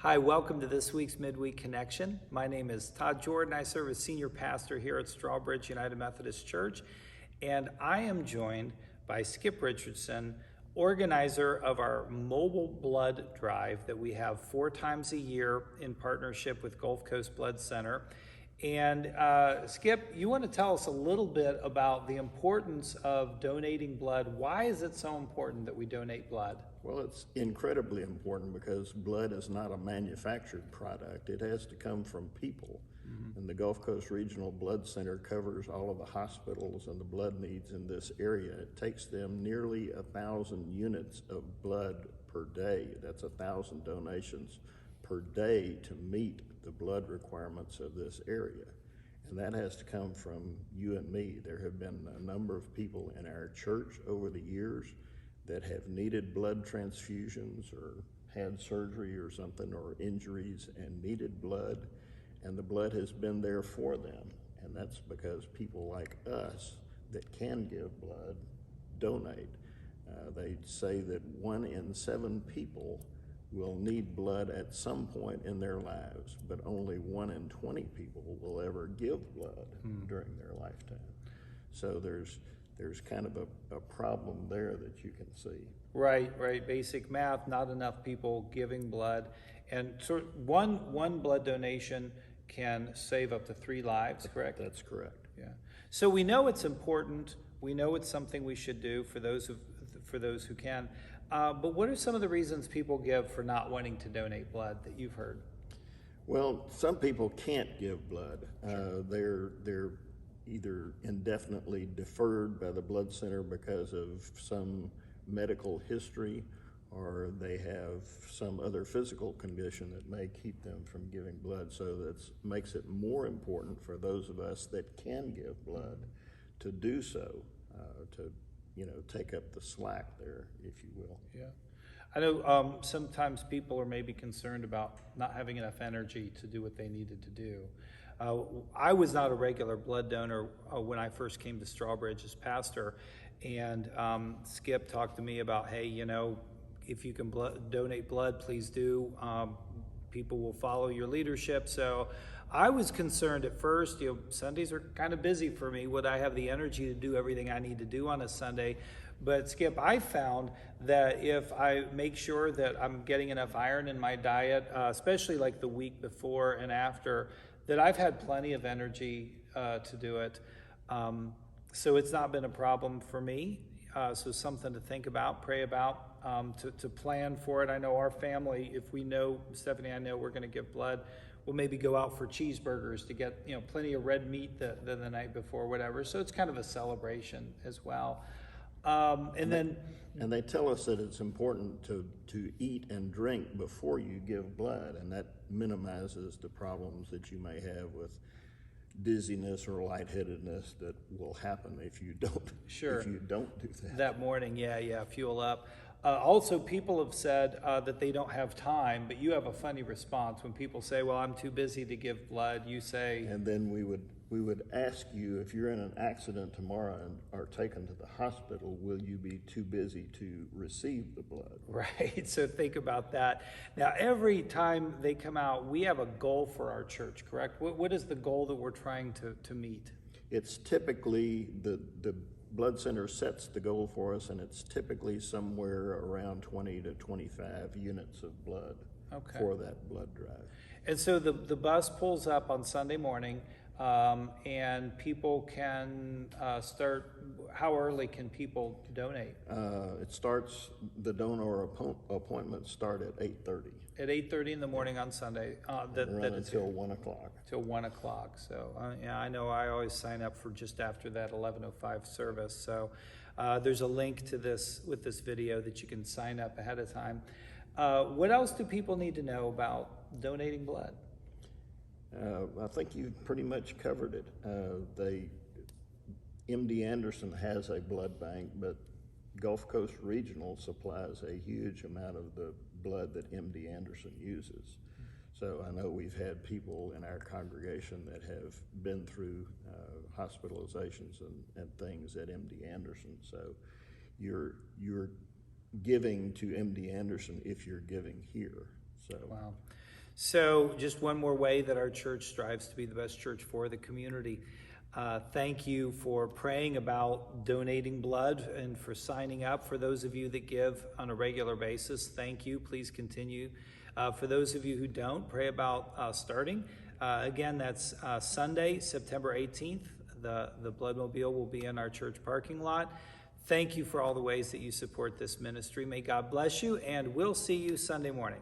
Hi, welcome to this week's Midweek Connection. My name is Todd Jordan. I serve as senior pastor here at Strawbridge United Methodist Church, and I am joined by Skip Richardson, organizer of our mobile blood drive that we have 4 times a year in partnership with Gulf Coast Blood Center. And Skip, you want to tell us a little bit about the importance of donating blood. Why is it so important that we donate blood? Well, it's incredibly important because blood is not a manufactured product. It has to come from people. And the Gulf Coast Regional Blood Center covers all of the hospitals and the blood needs in this area. It takes them nearly 1,000 units of blood per day. That's 1,000 donations per day to meet the blood requirements of this area. And that has to come from you and me. There have been a number of people in our church over the years that have needed blood transfusions or had surgery or something or injuries and needed blood, and the blood has been there for them. And that's because people like us that can give blood donate. They say that 1 in 7 people will need blood at some point in their lives, but only 1 in 20 people will ever give blood during their lifetime. So there's kind of a problem there that you can see. Right. Basic math, not enough people giving blood. And so one blood donation can save up to 3 lives, correct? That's correct. Yeah. So we know it's important. We know it's something we should do for those who can. But what are some of the reasons people give for not wanting to donate blood that you've heard? Well, some people can't give blood. They're either indefinitely deferred by the blood center because of some medical history, or they have some other physical condition that may keep them from giving blood. So that makes it more important for those of us that can give blood to do so, to take up the slack there, if you will. Yeah. I know sometimes people are maybe concerned about not having enough energy to do what they needed to do. I was not a regular blood donor when I first came to Strawbridge as pastor, and Skip talked to me about, hey, if you can donate blood, please do. People will follow your leadership. So I was concerned at first. Sundays are kind of busy for me. Would I have the energy to do everything I need to do on a Sunday? But Skip, I found that if I make sure that I'm getting enough iron in my diet, especially like the week before and after, that I've had plenty of energy to do it. So it's not been a problem for me. So something to think about, pray about, to plan for it. I know our family, if we know, Stephanie, I know we're going to give blood, we'll maybe go out for cheeseburgers to get plenty of red meat the night before, whatever. So it's kind of a celebration as well. And they tell us that it's important to eat and drink before you give blood, and that minimizes the problems that you may have with dizziness or lightheadedness that will happen if you don't do that morning. Yeah, fuel up. Also, people have said that they don't have time, but you have a funny response when people say, well, I'm too busy to give blood. You say, and then we would ask you, if you're in an accident tomorrow and are taken to the hospital, will you be too busy to receive the blood? Right, so think about that. Now, every time they come out, we have a goal for our church, correct? What is the goal that we're trying to meet? It's typically, the blood center sets the goal for us, and it's typically somewhere around 20 to 25 units of blood for that blood drive. And so the bus pulls up on Sunday morning, and people can start. How early can people donate? The donor appointments start at 8:30. At 8:30 in the morning on Sunday. Run until 1 o'clock. Till 1 o'clock. So I know I always sign up for just after that 11:05 service. So there's a link to this with this video that you can sign up ahead of time. What else do people need to know about donating blood? I think you pretty much covered it. MD Anderson has a blood bank, but Gulf Coast Regional supplies a huge amount of the blood that MD Anderson uses. So I know we've had people in our congregation that have been through hospitalizations and things at MD Anderson. So you're giving to MD Anderson if you're giving here. So wow. So just one more way that our church strives to be the best church for the community. Thank you for praying about donating blood and for signing up. For those of you that give on a regular basis, thank you. Please continue. For those of you who don't, pray about starting. Again, that's Sunday, September 18th. The Bloodmobile will be in our church parking lot. Thank you for all the ways that you support this ministry. May God bless you, and we'll see you Sunday morning.